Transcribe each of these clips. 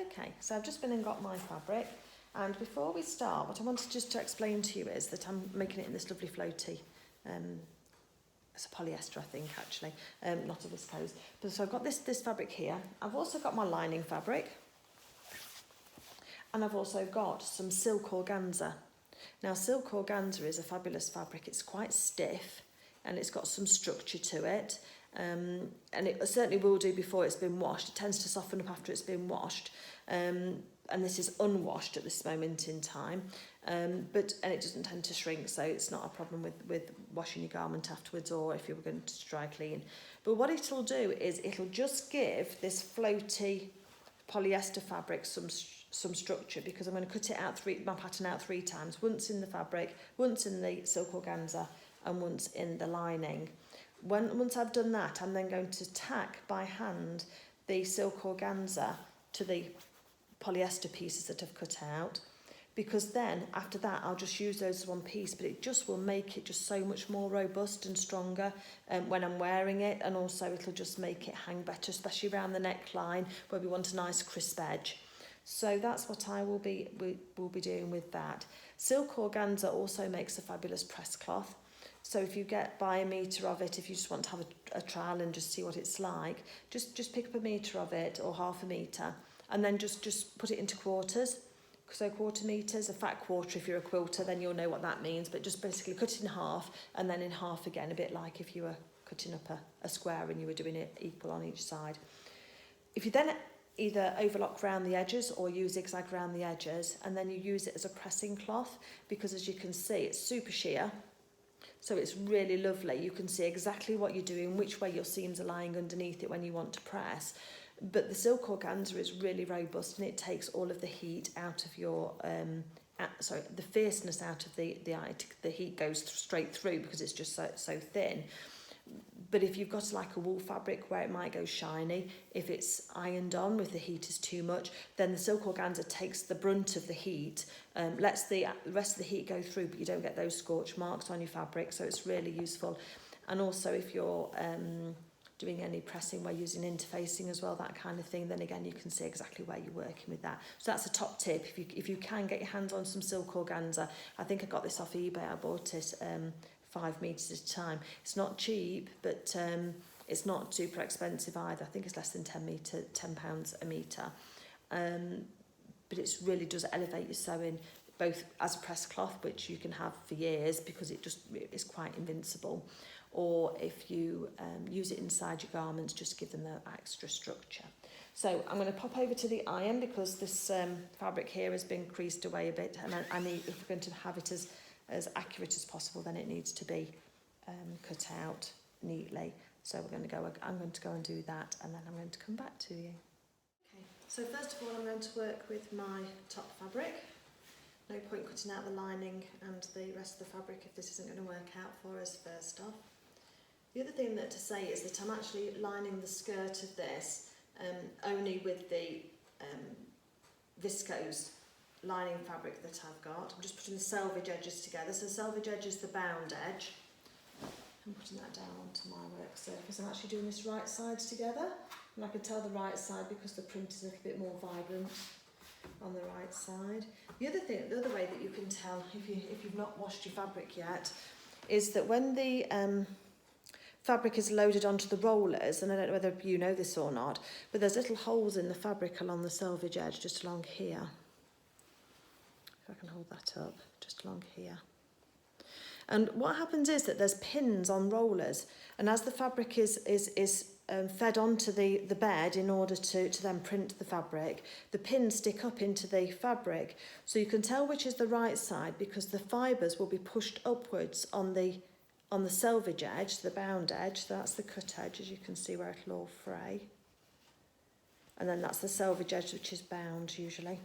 Okay, so I've just been and got my fabric, and before we start, what I wanted just to explain to you is that I'm making it in this lovely floaty, it's a polyester I think actually, not a viscose. But so I've got this fabric here. I've also got my lining fabric, and I've also got some silk organza. Now silk organza is a fabulous fabric. It's quite stiff and it's got some structure to it, and it certainly will do before it's been washed. It tends to soften up after it's been washed, and this is unwashed at this moment in time, and it doesn't tend to shrink, so it's not a problem with washing your garment afterwards or if you were going to dry clean. But what it'll do is it'll just give this floaty polyester fabric some structure, because I'm going to cut it out my pattern out 3 times, once in the fabric, once in the silk organza, and once in the lining. Once I've done that, I'm then going to tack by hand the silk organza to the polyester pieces that I've cut out, because then after that I'll just use those as one piece, but it just will make it just so much more robust and stronger when I'm wearing it, and also it'll just make it hang better, especially around the neckline where we want a nice crisp edge. So that's what I will be doing with that. Silk organza also makes a fabulous press cloth. So if you buy a metre of it, if you just want to have a trial and just see what it's like, just pick up a metre of it or half a metre, and then just put it into quarters. So quarter metres, a fat quarter if you're a quilter, then you'll know what that means, but just basically cut it in half and then in half again, a bit like if you were cutting up a square and you were doing it equal on each side. If you then either overlock around the edges or you zigzag around the edges, and then you use it as a pressing cloth, because as you can see it's super sheer, so it's really lovely. You can see exactly what you're doing, which way your seams are lying underneath it when you want to press. But the silk organza is really robust, and it takes all of the heat out of your the fierceness out of the eye. The heat goes straight through because it's just so thin. But if you've got like a wool fabric where it might go shiny, if it's ironed on with the heat is too much, then the silk organza takes the brunt of the heat, lets the rest of the heat go through, but you don't get those scorch marks on your fabric, so it's really useful. And also if you're doing any pressing, we're using interfacing as well, that kind of thing, then again you can see exactly where you're working with that. So that's a top tip. If you can get your hands on some silk organza, I think I got this off eBay. I bought it 5 metres at a time. It's not cheap, but it's not super expensive either. I think it's less than £10 a metre. But it really does elevate your sewing, both as a press cloth, which you can have for years because it is quite invincible, or if you use it inside your garments, just give them the extra structure. So I'm going to pop over to the iron, because this fabric here has been creased away a bit, and I need, if we're going to have it as accurate as possible, then it needs to be cut out neatly. So I'm going to go and do that, and then I'm going to come back to you. Okay, so first of all I'm going to work with my top fabric. No point cutting out the lining and the rest of the fabric if this isn't going to work out for us first off. The other thing to say is that I'm actually lining the skirt of this only with the viscose lining fabric that I've got. I'm just putting the selvage edges together. So selvage edge is the bound edge. I'm putting that down onto my work surface. I'm actually doing this right sides together, and I can tell the right side because the print is a little bit more vibrant on the right side. The other way that you can tell if you've not washed your fabric yet is that when the fabric is loaded onto the rollers, and I don't know whether you know this or not, but there's little holes in the fabric along the selvage edge, just along here. If I can hold that up, just along here. And what happens is that there's pins on rollers, and as the fabric is fed onto the bed in order to then print the fabric, the pins stick up into the fabric, so you can tell which is the right side because the fibres will be pushed upwards on the selvage edge, the bound edge. That's the cut edge, as you can see where it'll all fray, and then that's the selvage edge, which is bound usually.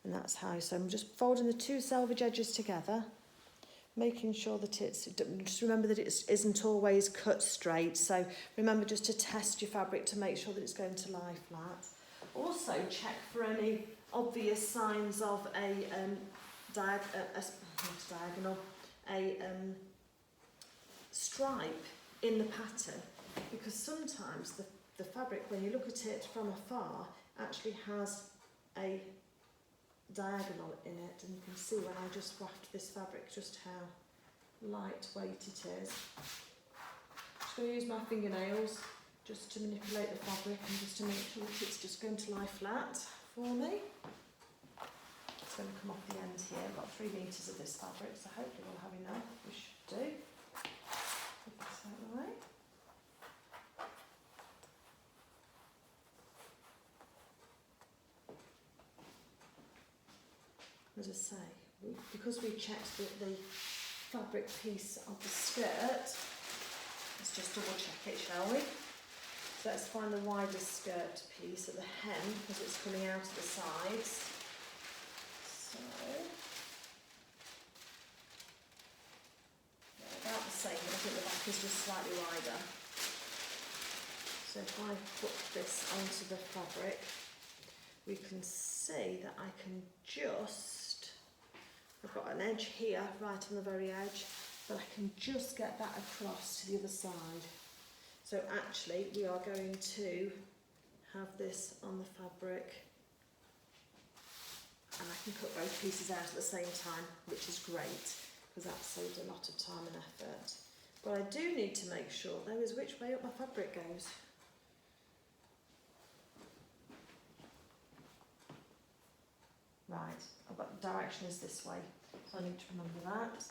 And that's how. So I'm just folding the 2 selvage edges together, making sure that just remember that it isn't always cut straight, so remember just to test your fabric to make sure that it's going to lie flat. Also check for any obvious signs of a stripe in the pattern, because sometimes the fabric, when you look at it from afar actually has a diagonal in it, and you can see when I just waft this fabric just how lightweight it is. Just going to use my fingernails just to manipulate the fabric and just to make sure that it's just going to lie flat for me. It's going to come off the end here. I've got 3 metres of this fabric, so hopefully we'll have enough. We should do. Put this out of the way. As I say, because we checked the fabric piece of the skirt, let's just double check it, shall we? So let's find the widest skirt piece at the hem, because it's coming out of the sides. So, yeah, about the same, but I think the back is just slightly wider. So if I put this onto the fabric, we can see that I can just, I've got an edge here, right on the very edge, but I can just get that across to the other side. So actually we are going to have this on the fabric, and I can cut both pieces out at the same time, which is great, because that saves a lot of time and effort. But I do need to make sure though is which way up my fabric goes. Right, I've got the direction is this way, so I need to remember that.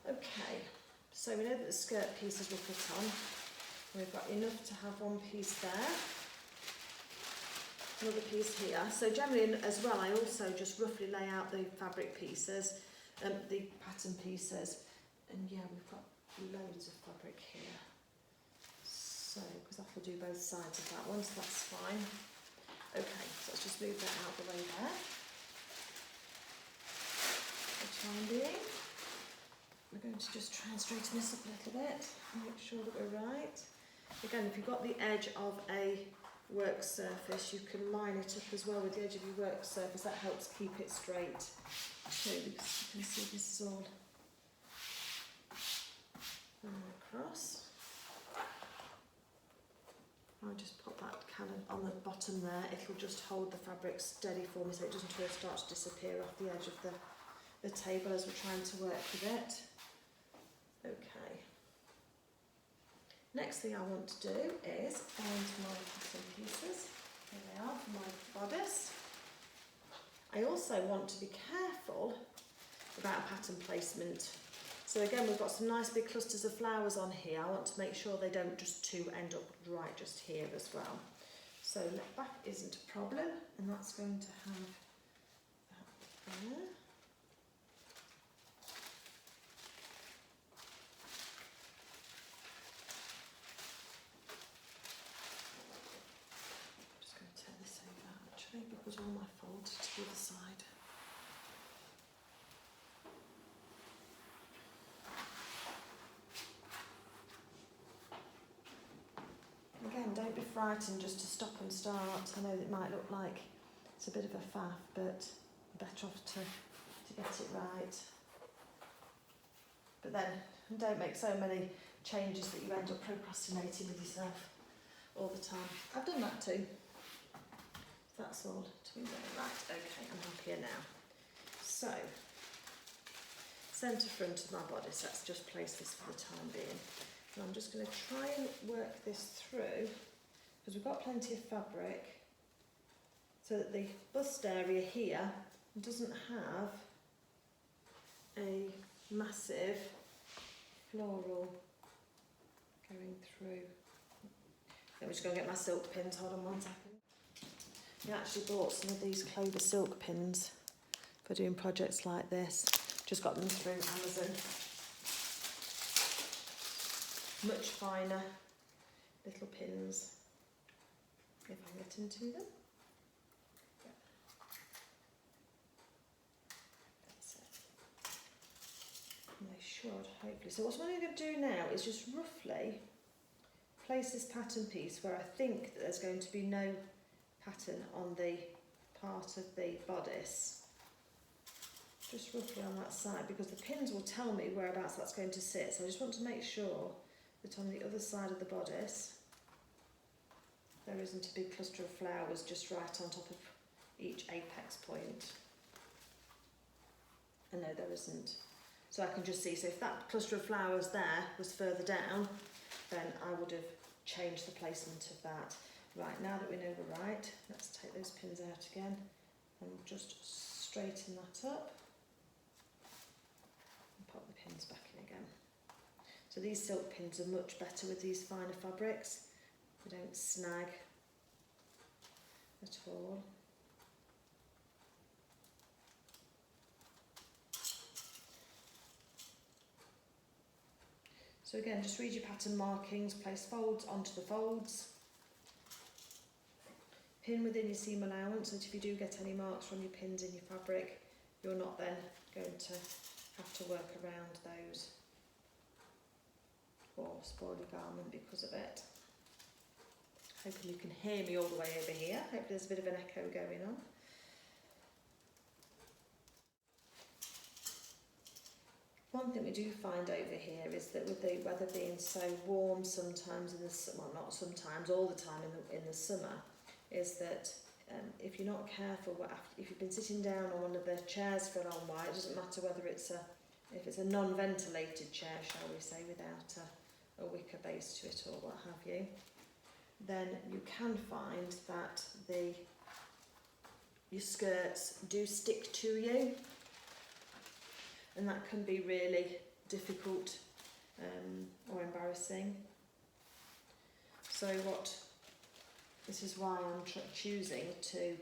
Okay, so we know that the skirt pieces were put on. We've got enough to have one piece there, another piece here. So generally as well, I also just roughly lay out the fabric pieces, the pattern pieces, and yeah, we've got loads of fabric here. So, because that will do both sides of that one, so that's fine. Okay, so let's just move that out of the way there. For the time being, we're going to just try and straighten this up a little bit, make sure that we're right. Again, if you've got the edge of a work surface, you can line it up as well with the edge of your work surface. That helps keep it straight too, because you can see this is all across. I'll just put that kind of on the bottom there. It'll just hold the fabric steady for me so it doesn't start to disappear off the edge of the table as we're trying to work with it. Okay. Next thing I want to do is find my pattern pieces. Here they are for my bodice. I also want to be careful about pattern placement. So again, we've got some nice big clusters of flowers on here. I want to make sure they don't just end up right just here as well. So neck back isn't a problem, and that's going to have that there. Because all my folds to the other side. Again, don't be frightened just to stop and start. I know it might look like it's a bit of a faff, but better off to get it right. But then don't make so many changes that you end up procrastinating with yourself all the time. I've done that too. That's all to be done. Right, okay, I'm happier now. So, centre front of my bodice, let's just place this for the time being. And I'm just going to try and work this through, because we've got plenty of fabric, so that the bust area here doesn't have a massive floral going through. I'm just going to get my silk pins, hold on 1 second. I actually bought some of these clover silk pins for doing projects like this. Just got them through Amazon. Much finer little pins, if I get into them. Yeah. That's it. And they should, hopefully. So what I'm going to do now is just roughly place this pattern piece where I think that there's going to be no pattern on the part of the bodice, just roughly on that side, because the pins will tell me whereabouts that's going to sit. So I just want to make sure that on the other side of the bodice there there isn't a big cluster of flowers just right on top of each apex point. And no, there isn't. So I can just see, so if that cluster of flowers there was further down, then I would have changed the placement of that. Right, now that we know we're right, let's take those pins out again and just straighten that up and pop the pins back in again. So these silk pins are much better with these finer fabrics. They don't snag at all. So again, just read your pattern markings, place folds onto the folds. Pin within your seam allowance, and if you do get any marks from your pins in your fabric, you're not then going to have to work around those or spoil your garment because of it. Hoping you can hear me all the way over here. Hopefully there's a bit of an echo going on. One thing we do find over here is that with the weather being so warm sometimes in the summer, well not sometimes, all the time in the summer, is that if you're not careful, if you've been sitting down on one of the chairs for a long while, it doesn't matter whether if it's a non-ventilated chair, shall we say, without a wicker base to it or what have you, then you can find that your skirts do stick to you, and that can be really difficult or embarrassing. So this is why I'm choosing to,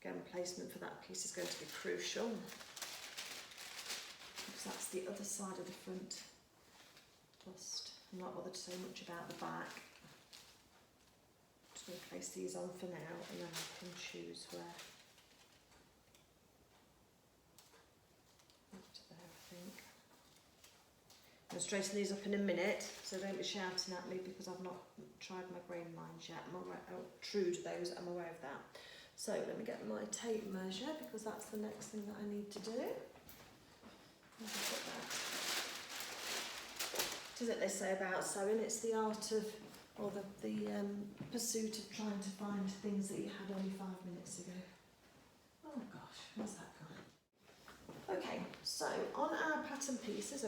again, placement for that piece is going to be crucial, because that's the other side of the front bust. I'm not bothered to say much about the back. Just going to place these on for now, and then I can choose where. Up to there, I think. I'm going to straighten these up in a minute, so don't be shouting at me because I've not tried my grain lines yet. I'm true to those, I'm aware of that. So let me get my tape measure, because that's the next thing that I need to do. What is it they say about sewing? It's the art of, or the pursuit of trying to find things that you had only 5 minutes ago. Oh gosh, where's that gone? Okay, so on our pattern pieces,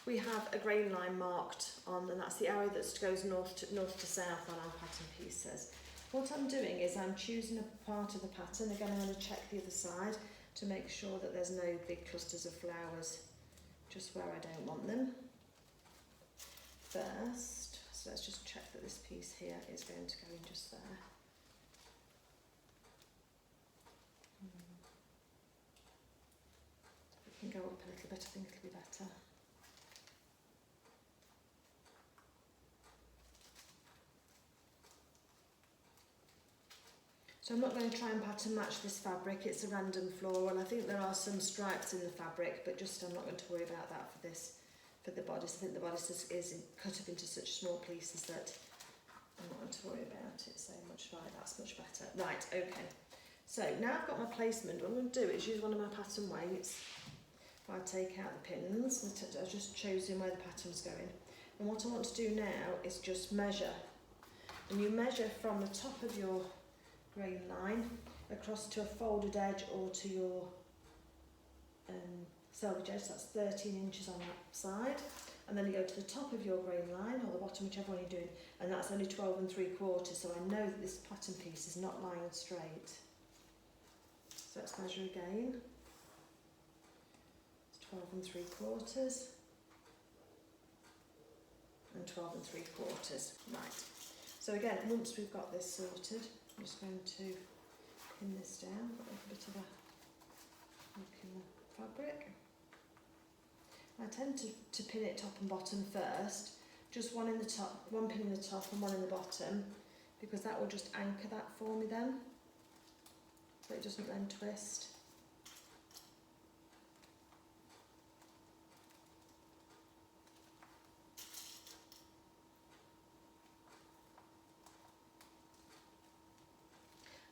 we have a grain line marked on, and that's the arrow that goes north to south on our pattern pieces. What I'm doing is I'm choosing a part of the pattern. Again, I'm going to check the other side to make sure that there's no big clusters of flowers just where I don't want them. First, so let's just check that this piece here is going to go in just there. If we can go up a little bit, I think it'll be better. So I'm not going to try and pattern match this fabric, it's a random floral. I think there are some stripes in the fabric, but I'm not going to worry about that for the bodice. I think the bodice is cut up into such small pieces that I'm not going to worry about it so much. Right, that's much better. Right, okay. So now I've got my placement. What I'm going to do is use one of my pattern weights. I take out the pins, I've just chosen where the pattern's going. And what I want to do now is just measure. And you measure from the top of your grain line across to a folded edge or to your selvage edge. That's 13 inches on that side, and then you go to the top of your grain line or the bottom, whichever one you're doing, and that's only 12 3/4, so I know that this pattern piece is not lying straight. So let's measure again. It's 12 3/4 and 12 3/4. Right, so again, once we've got this sorted, I'm just going to pin this down, got a bit of a look in the fabric. I tend to pin it top and bottom first, just one in the top, one pin in the top and one in the bottom, because that will just anchor that for me then, so it doesn't then twist.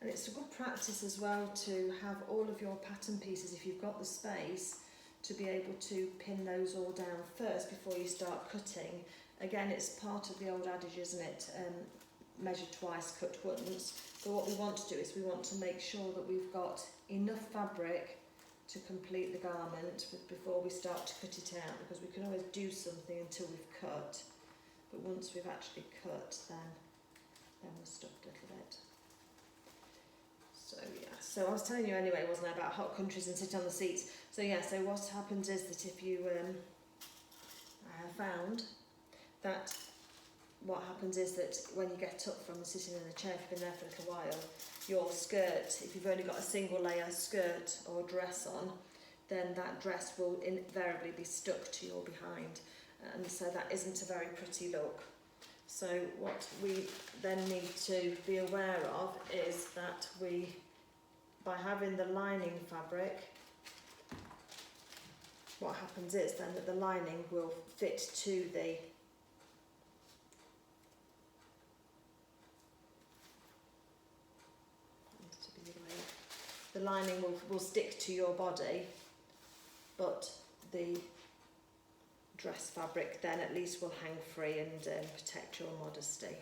And it's a good practice as well to have all of your pattern pieces, if you've got the space, to be able to pin those all down first before you start cutting. Again, it's part of the old adage, isn't it? measure twice, cut once. So what we want to do is we want to make sure that we've got enough fabric to complete the garment before we start to cut it out, because we can always do something until we've cut, but once we've actually cut, then we're stuffed a little bit. So yeah, so I was telling you anyway, wasn't I, about hot countries and sitting on the seats. So yeah, so what happens is that if you, I have found that what happens is that when you get up from sitting in a chair, if you've been there for a little while, your skirt, if you've only got a single layer skirt or dress on, then that dress will invariably be stuck to your behind, and so that isn't a very pretty look. So what we then need to be aware of is that we, by having the lining fabric, what happens is then that the lining will fit to the lining will stick to your body, but the dress fabric then at least will hang free and protect your modesty.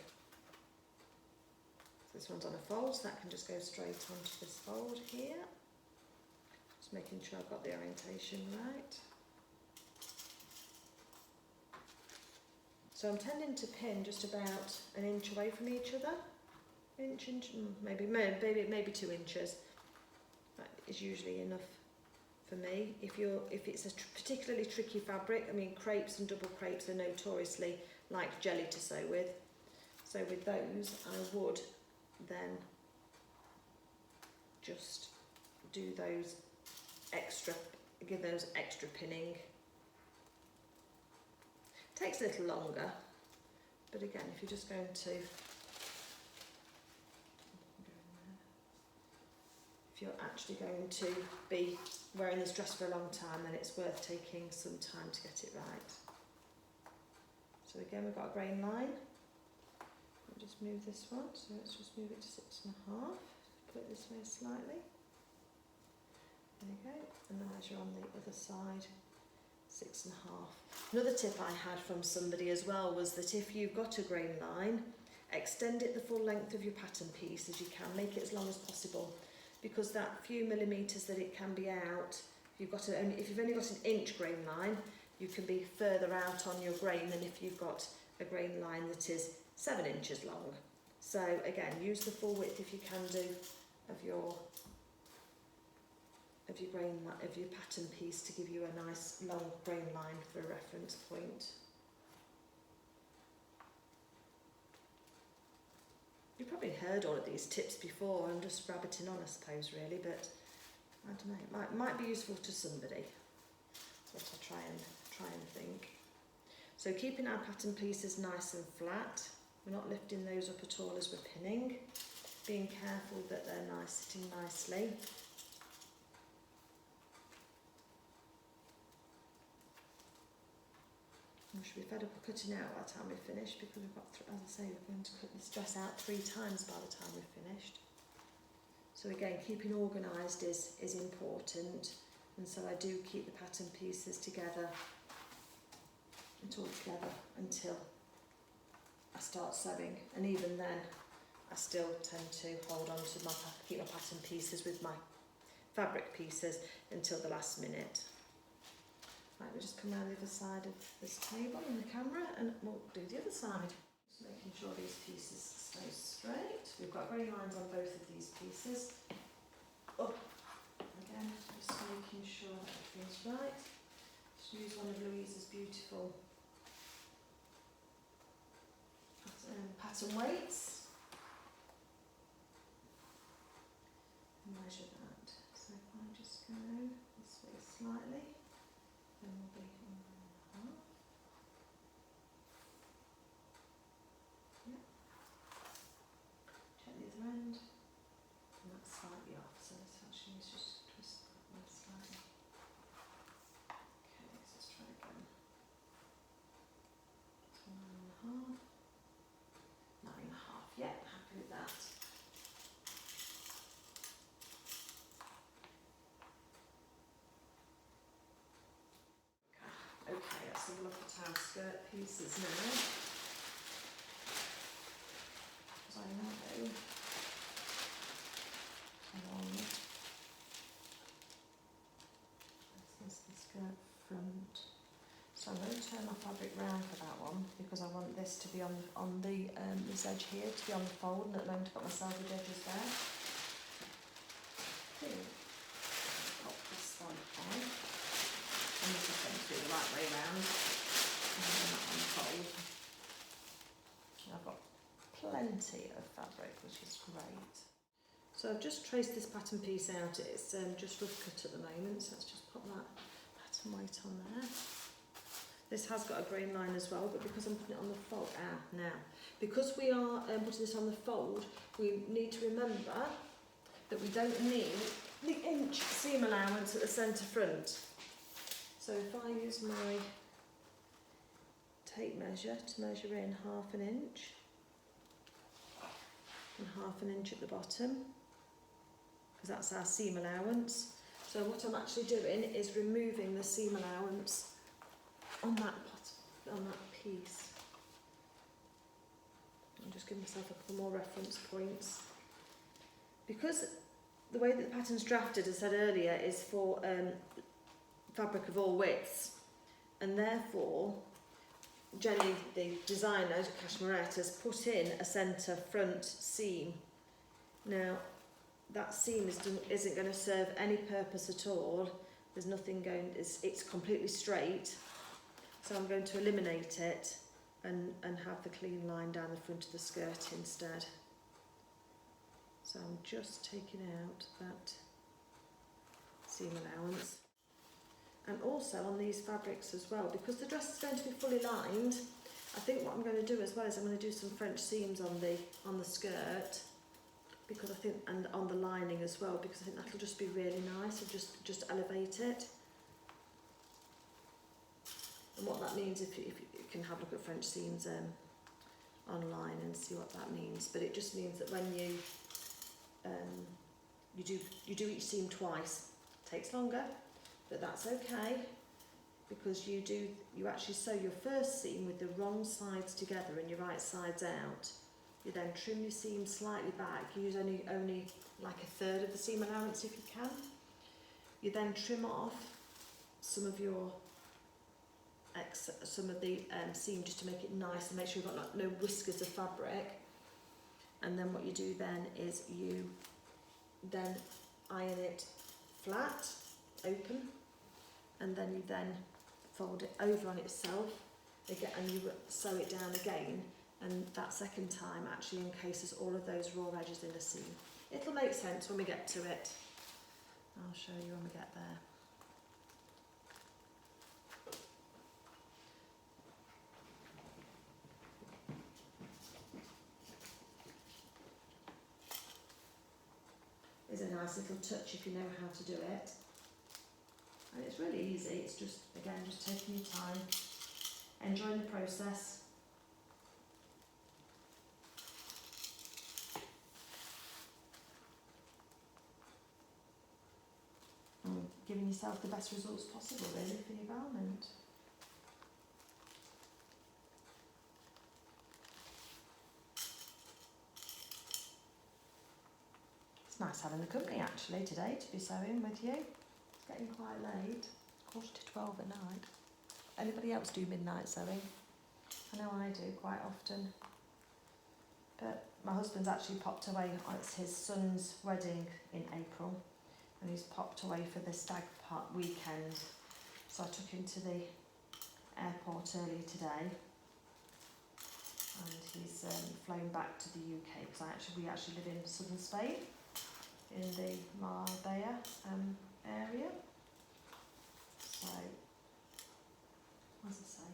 So this one's on a fold, so that can just go straight onto this fold here. Just making sure I've got the orientation right. So I'm tending to pin just about an inch away from each other. Inch, maybe 2 inches. That is usually enough for me. If it's a particularly tricky fabric, I mean, crepes and double crepes are notoriously like jelly to sew with. So with those, I would then just do those extra, give those extra pinning. Takes a little longer, but again, if you're just going to, if you're actually going to be wearing this dress for a long time, then it's worth taking some time to get it right. So again, we've got a grain line. We'll just move this one, so let's just move it to 6.5. Put it this way slightly. There you go, and then measure on the other side, 6.5. Another tip I had from somebody as well was that if you've got a grain line, extend it the full length of your pattern piece as you can, make it as long as possible, because that few millimetres that it can be out, if you've only got an inch grain line, you can be further out on your grain than if you've got a grain line that is 7 inches long. So again, use the full width if you can do of your pattern piece to give you a nice long grain line for a reference point. You've probably heard all of these tips before. I'm just rabbiting on, I suppose, really, but I don't know, it might be useful to somebody. That's what I try and think. So keeping our pattern pieces nice and flat, we're not lifting those up at all as we're pinning, being careful that they're sitting nicely. We should be fed up of cutting out by the time we've finished, because we've got, as I say, we're going to cut this dress out 3 times by the time we've finished. So again, keeping organised is important, and so I do keep the pattern pieces together until I start sewing, and even then I still tend to hold on to keep my pattern pieces with my fabric pieces until the last minute. Right, we'll just come around the other side of this table in the camera and we'll do the other side. Just making sure these pieces stay straight. We've got grain lines on both of these pieces. Up again, just making sure everything's right. Just use one of Louise's beautiful pattern weights and measure that. So if I just go this way slightly, then we'll be 1.5. Yep. Check the other end, and that's slightly off, so this actually is just twist that one slightly. Okay, let's just try again. It's 1.5. 9.5, yeah, happy with that. Okay, let's have a look at our skirt pieces now. fabric round for that one because I want this to be on the this edge here to be on the fold, and at the moment I've got my selvage edges there. Pop this one on, and this is going to be the right way round, and then that on the fold. I've got plenty of fabric, which is great. So I've just traced this pattern piece out. It's just rough cut at the moment, so let's just pop that pattern weight on there. This has got a grain line as well, but because I'm putting it on the fold, now, because we are putting this on the fold, we need to remember that we don't need the inch seam allowance at the centre front. So if I use my tape measure to measure in 1/2 inch, and 1/2 inch at the bottom, because that's our seam allowance. So what I'm actually doing is removing the seam allowance on that piece. I'm just giving myself a couple more reference points. Because the way that the pattern's drafted, as I said earlier, is for fabric of all widths, and therefore Jenny, the designer, Cashmerette, has put in a centre front seam. Now, that seam isn't going to serve any purpose at all. There's nothing going, it's completely straight. So I'm going to eliminate it and have the clean line down the front of the skirt instead. So I'm just taking out that seam allowance. And also on these fabrics as well, because the dress is going to be fully lined, I think what I'm going to do as well is I'm going to do some French seams on the skirt, because I think, and on the lining as well, because I think that'll just be really nice and just elevate it. And what that means, if you can have a look at French seams online and see what that means, but it just means that when you do each seam twice, it takes longer. But that's okay, because you actually sew your first seam with the wrong sides together and your right sides out. You then trim your seam slightly back. You use only like 1/3 of the seam allowance if you can. You then trim off some of the seam just to make it nice and make sure you've got no whiskers of fabric. And then what you do then is you then iron it flat, open, and then you then fold it over on itself again, and you sew it down again, and that second time actually encases all of those raw edges in the seam. It'll make sense when we get to it. I'll show you when we get there. It's a nice little touch if you know how to do it. And it's really easy, it's just, again, just taking your time, enjoying the process. And giving yourself the best results possible, really, for your garment. It's nice having the company, actually, today, to be sewing with you. Getting quite late, 11:45 at night. Anybody else do midnight sewing? I know I do quite often. But my husband's actually popped away. It's his son's wedding in April, and he's popped away for the stag part weekend. So I took him to the airport earlier today, and he's flown back to the UK because we actually live in southern Spain, in the Marbella area. So, as I say,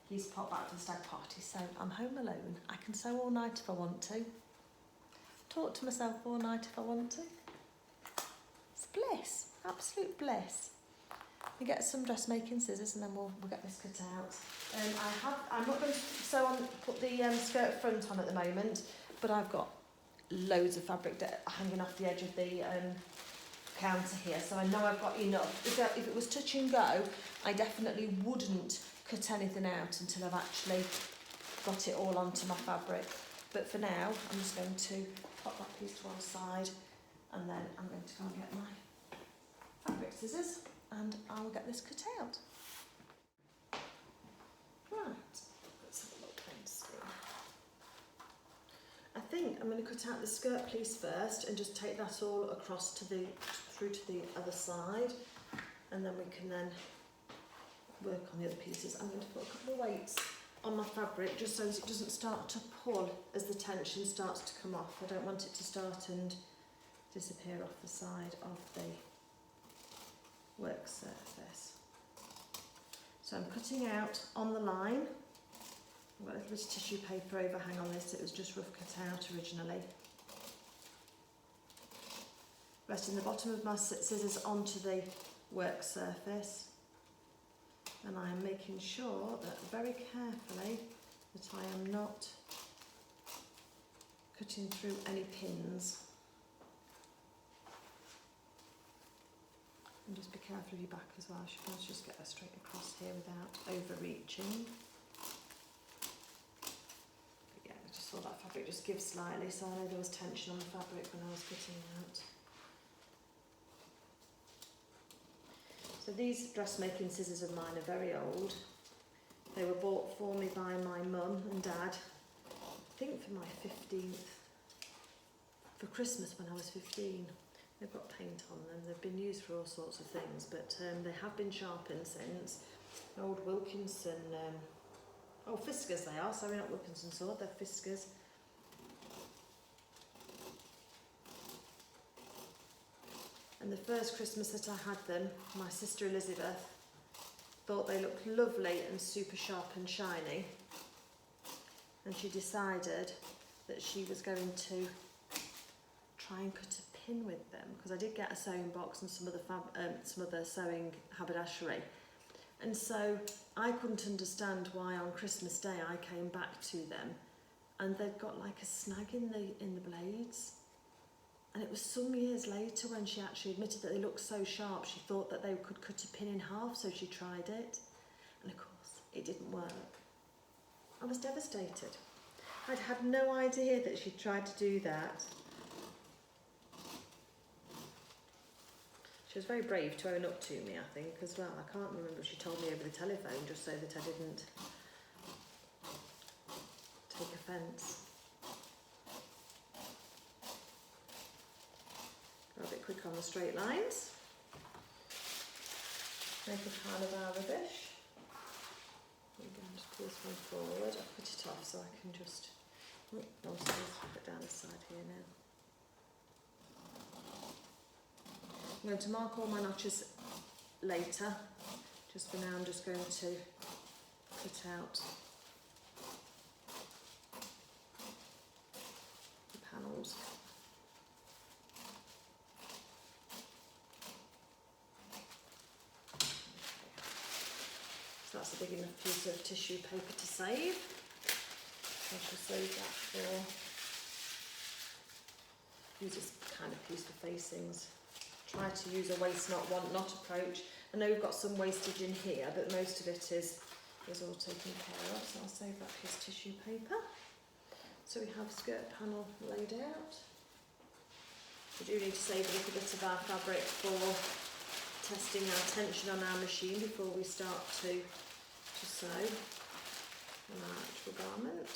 he's popped back to the stag party, so I'm home alone. I can sew all night if I want to. Talk to myself all night if I want to. It's bliss, absolute bliss. We get some dressmaking scissors and then we'll get this cut out. I'm not going to put the skirt front on at the moment, but I've got loads of fabric hanging off the edge of the counter here, so I know I've got enough. If it was touch and go, I definitely wouldn't cut anything out until I've actually got it all onto my fabric. But for now, I'm just going to pop that piece to one side, and then I'm going to go and get my fabric scissors, and I'll get this cut out. I'm going to cut out the skirt piece first and just take that all across to through to the other side, and then we can then work on the other pieces. I'm going to put a couple of weights on my fabric just so as it doesn't start to pull as the tension starts to come off. I don't want it to start and disappear off the side of the work surface. So I'm cutting out on the line. I've got a little bit of tissue paper overhang on this, it was just rough cut out originally. Resting the bottom of my scissors onto the work surface, and I am making sure that very carefully that I am not cutting through any pins. And just be careful of your back as well. You should be able to just get her straight across here without overreaching. But yeah, I just saw that fabric just give slightly, so I know there was tension on the fabric when I was cutting out. So these dressmaking scissors of mine are very old. They were bought for me by my mum and dad, I think for my 15th, for Christmas when I was 15. They've got paint on them, they've been used for all sorts of things, but they have been sharpened since. Old Wilkinson, Fiskars they are, sorry, not Wilkinson sword, they're Fiskars. And the first Christmas that I had them, my sister Elizabeth thought they looked lovely and super sharp and shiny. And she decided that she was going to try and cut a pin with them, because I did get a sewing box and some other sewing haberdashery. And so I couldn't understand why on Christmas Day I came back to them and they'd got like a snag in the blades. And it was some years later when she actually admitted that they looked so sharp, she thought that they could cut a pin in half, so she tried it. And of course, it didn't work. I was devastated. I'd had no idea that she'd tried to do that. She was very brave to own up to me, I think, as well. I can't remember if she told me over the telephone just so that I didn't take offence. Go a bit quick on the straight lines. Make a pile of our rubbish. Again, just pull this one forward. I'll put it off so I can just... Oh, no, so put it down this side here now. I'm going to mark all my notches later. Just for now, I'm just going to cut out the panels. So that's a big enough piece of tissue paper to save. I shall save that for, use this kind of piece for facings. Try to use a waste not, want not approach. I know we've got some wastage in here, but most of it is all taken care of, so I'll save that piece of tissue paper. So we have skirt panel laid out. We do need to save a little bit of our fabric for testing our tension on our machine before we start to sew on our actual garment.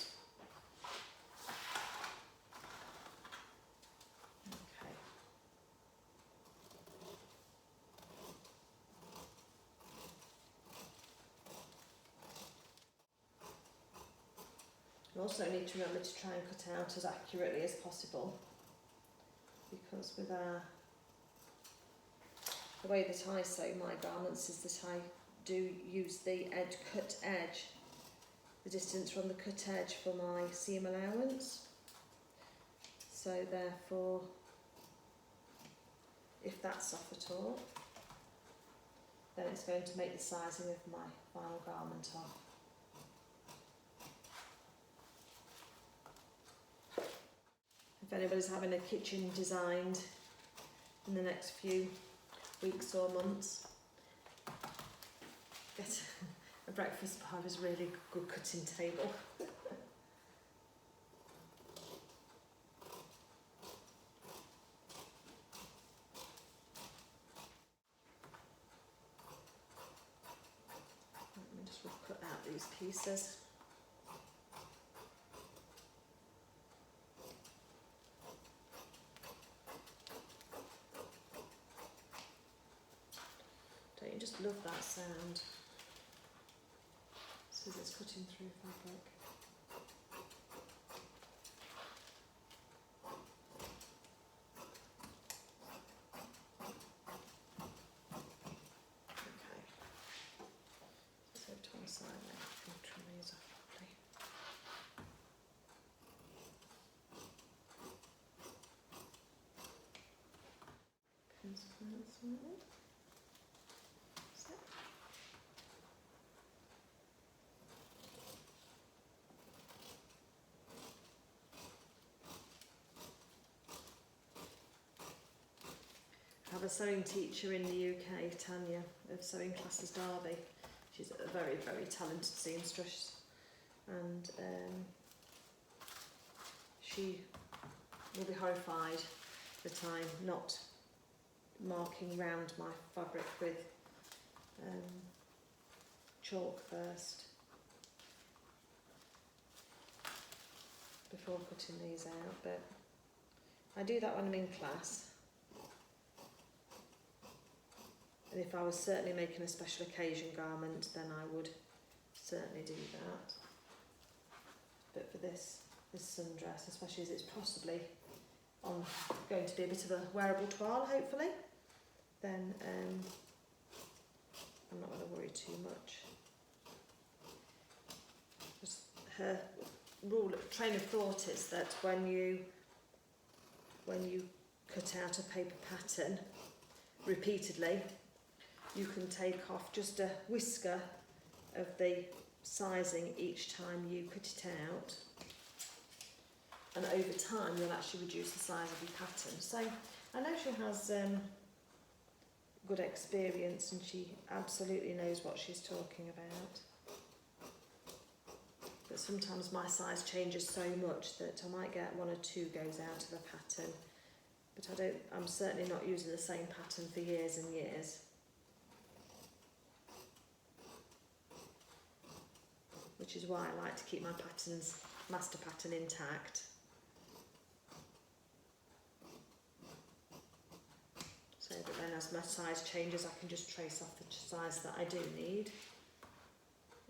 You also need to remember to try and cut out as accurately as possible, because with the way that I sew my garments is that I do use the cut edge, the distance from the cut edge for my seam allowance. So therefore, if that's off at all, then it's going to make the sizing of my final garment off. If anybody's having a kitchen designed in the next few weeks or months, get a breakfast bar is a really good cutting table. Let me just cut out these pieces. just love that sound. Because it's cutting through fabric. Okay. Let's over to one side now. I can trim these off properly. Pins from this one in. So. I have a sewing teacher in the UK, Tanya, of Sewing Classes Derby. She's a very, very talented seamstress, and she will be horrified that I'm not marking round my fabric with chalk first before cutting these out, but I do that when I'm in class. And if I was certainly making a special occasion garment, then I would certainly do that. But for this sundress, especially as it's possibly going to be a bit of a wearable toile, hopefully, then I'm not going to worry too much. Just her train of thought is that when you cut out a paper pattern repeatedly, you can take off just a whisker of the sizing each time you cut it out, and over time you'll actually reduce the size of your pattern. So I know she has good experience, and she absolutely knows what she's talking about. But sometimes my size changes so much that I might get 1 or 2 goes out of a pattern, but I'm certainly not using the same pattern for years and years. Which is why I like to keep my master pattern intact. So that then as my size changes, I can just trace off the size that I do need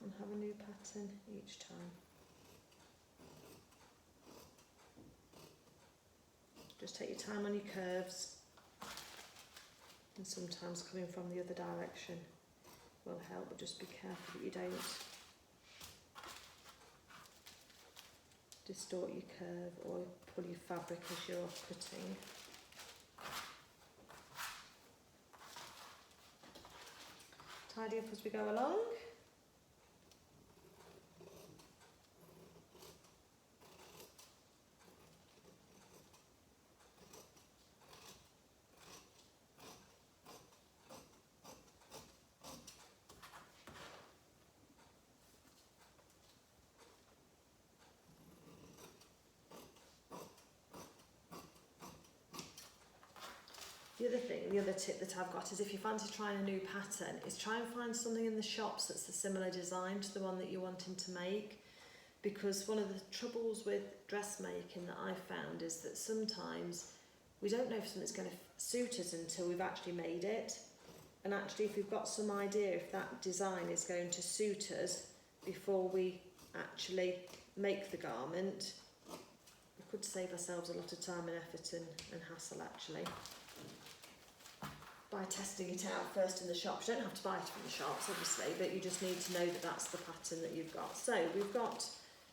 and have a new pattern each time. Just take your time on your curves, and sometimes coming from the other direction will help, but just be careful that you don't distort your curve or pull your fabric as you're cutting. Tidy up as we go along. The other tip that I've got is, if you fancy trying a new pattern, is try and find something in the shops that's a similar design to the one that you're wanting to make. Because one of the troubles with dressmaking that I've found is that sometimes we don't know if something's going to suit us until we've actually made it. And actually, if we've got some idea if that design is going to suit us before we actually make the garment, we could save ourselves a lot of time and effort and hassle actually, by testing it out first in the shops. You don't have to buy it from the shops, obviously, but you just need to know that that's the pattern that you've got. So we've got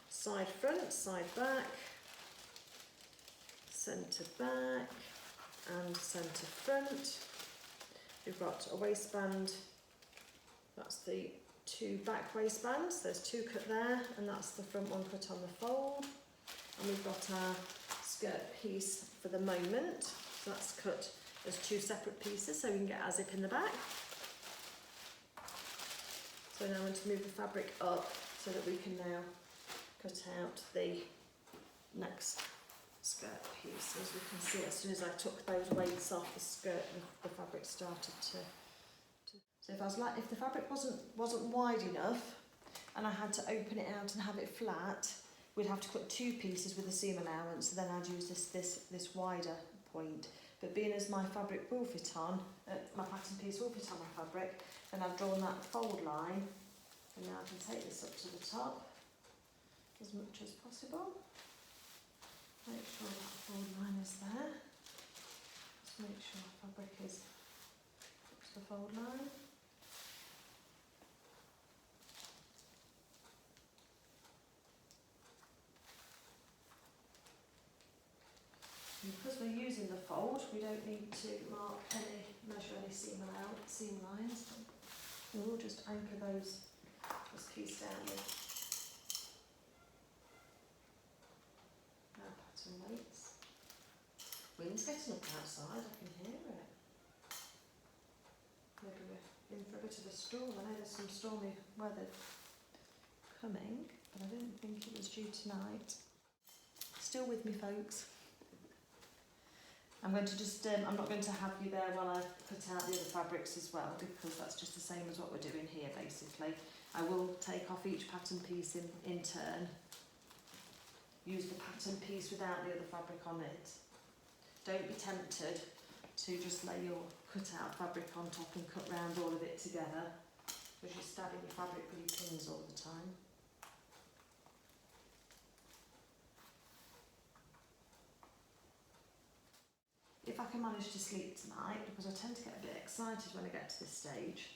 side front, side back, centre back and centre front. We've got a waistband, that's the 2 back waistbands, there's 2 cut there, and that's the front one cut on the fold. And we've got our skirt piece for the moment, so that's cut as 2 separate pieces, so we can get our zip in the back. So now I'm going to move the fabric up so that we can now cut out the next skirt piece. As we can see, as soon as I took those weights off the skirt, the fabric started to. So if the fabric wasn't wide enough, and I had to open it out and have it flat, we'd have to cut 2 pieces with a seam allowance. So then I'd use this wider point. but being as my fabric will fit on, my pattern piece will fit on my fabric, then I've drawn that fold line, and now I can take this up to the top as much as possible. Make sure that fold line is there. Just make sure fabric is up to the fold line. And because we're using the fold, we don't need to measure any seam lines. We'll just anchor this piece down with our pattern weights. Wind's getting up outside, I can hear it. Maybe we're in for a bit of a storm. I know there's some stormy weather coming, but I don't think it was due tonight. Still with me, folks. I'm going to just, I'm not going to have you there while I put out the other fabrics as well, because that's just the same as what we're doing here basically. I will take off each pattern piece in turn, use the pattern piece without the other fabric on it. Don't be tempted to just lay your cut out fabric on top and cut round all of it together, because you're stabbing your fabric with your pins all the time. If I can manage to sleep tonight, because I tend to get a bit excited when I get to this stage.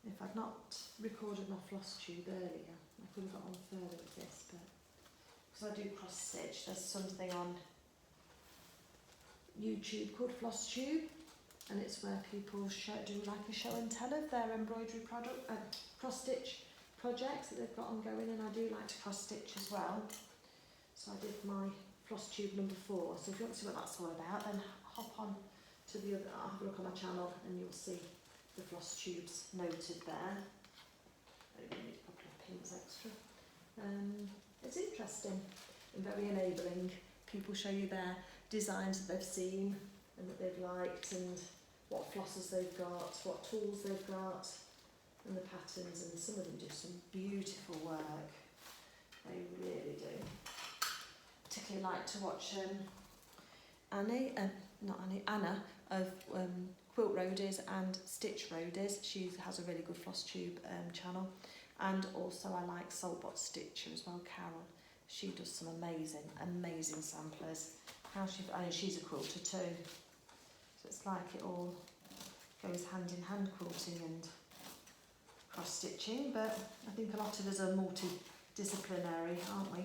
If I'd not recorded my floss tube earlier, I could have got on further with this, but because I do cross stitch, there's something on YouTube called Floss Tube, and it's where people do like a show and tell of their embroidery cross stitch projects that they've got ongoing, and I do like to cross stitch as well. So I did my floss tube number 4. So if you want to see what that's all about, then hop on to the other, have a look on my channel and you'll see the floss tubes noted there. I need a couple of pins extra. It's interesting and very enabling. People show you their designs that they've seen and that they've liked, and what flosses they've got, what tools they've got, and the patterns, and some of them do some beautiful work. They really do. Particularly like to watch Anna of Quilt Roadies and Stitch Roadies. She has a really good floss tube channel, and also I like Soulbot Stitcher as well, Carol. She does some amazing samplers. She's a quilter too, so it's like it all goes hand in hand, quilting and cross stitching. But I think a lot of us are multidisciplinary, aren't we?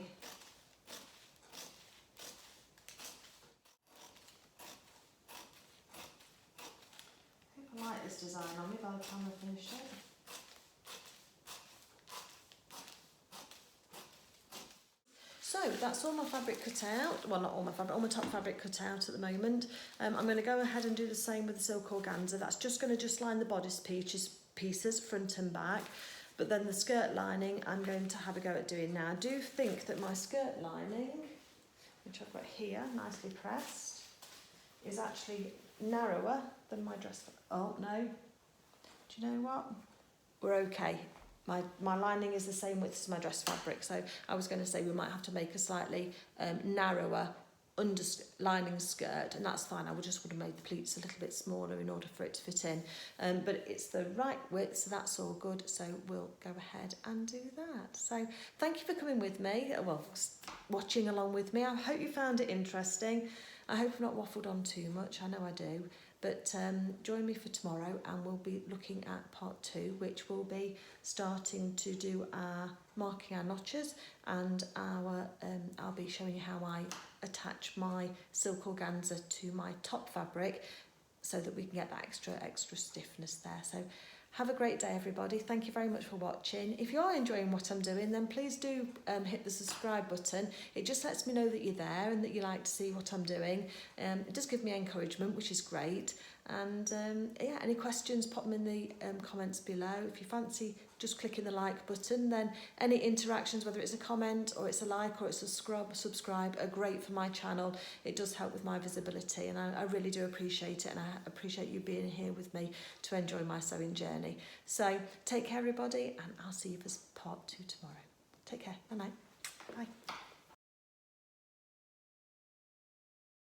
I like this design on me by the time I finished it. So that's all my fabric cut out. Well, not all my fabric, all my top fabric cut out at the moment. I'm going to go ahead and do the same with the silk organza. That's just going to line the bodice pieces front and back. But then the skirt lining I'm going to have a go at doing now. I do think that my skirt lining, which I've got here, nicely pressed, is actually narrower than my dress. Oh no, do you know what? We're okay. My lining is the same width as my dress fabric, so I was going to say we might have to make a slightly narrower lining skirt, and that's fine. I would have made the pleats a little bit smaller in order for it to fit in, but it's the right width, so that's all good. So we'll go ahead and do that. So thank you for coming with me, well, watching along with me. I hope you found it interesting. I hope I've not waffled on too much. I know I do. But join me for tomorrow and we'll be looking at part 2, which will be starting to do marking our notches, and I'll be showing you how I attach my silk organza to my top fabric so that we can get that extra stiffness there. So have a great day, everybody. Thank you very much for watching. If you are enjoying what I'm doing, then please do hit the subscribe button. It just lets me know that you're there and that you like to see what I'm doing. It does give me encouragement, which is great. And yeah, any questions, pop them in the comments below. If you fancy just clicking the like button, then any interactions, whether it's a comment or it's a like or it's a subscribe, are great for my channel. It does help with my visibility, and I really do appreciate it, and I appreciate you being here with me to enjoy my sewing journey. So take care, everybody, and I'll see you for part 2 tomorrow. Take care. Bye night.